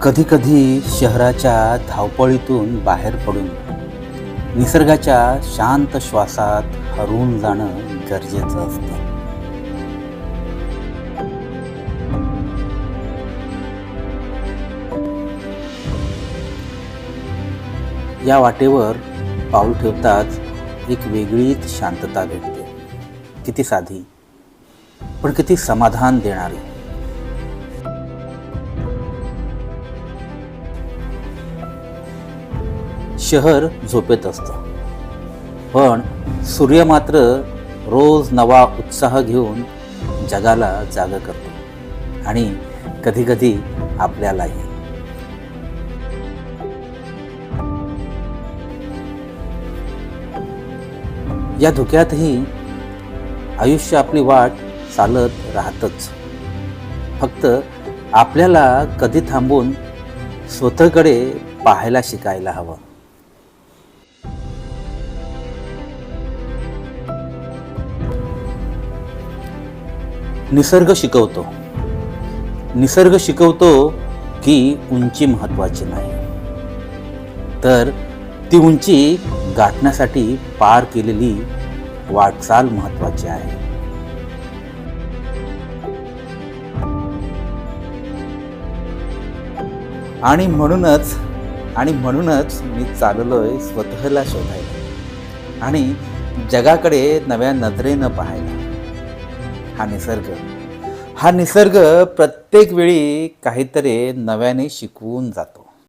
कधीकधी शहराच्या धावपळीतून बाहेर पडून निसर्गाच्या शांत श्वासात हरवून जाणं गरजेचं असतं. या वाटेवर पाऊल ठेवताच एक वेगळीच शांतता भेटते. किती साधी पण किती समाधान देणारी. शहर झोपेत असतं, पण सूर्य मात्र रोज नवा उत्साह घेऊन जगाला जागं करतो, आणि कधीकधी आपल्यालाही. या धुक्यातही आयुष्य आपली वाट चालत राहतच. फक्त आपल्याला कधी थांबून स्वतःकडे पाहायला शिकायला हवं. निसर्ग शिकवतो की उंची महत्वाची नाही, तर ती उंची गाठण्यासाठी पार केलेली वाटचाल महत्वाची आहे. आणि म्हणूनच मी चाललोय स्वतःला शोधायला आणि जगाकडे नव्या नजरेनं पाहायला. हा निसर्ग प्रत्येक वेळी काहीतरी नव्याने शिकवून जातो.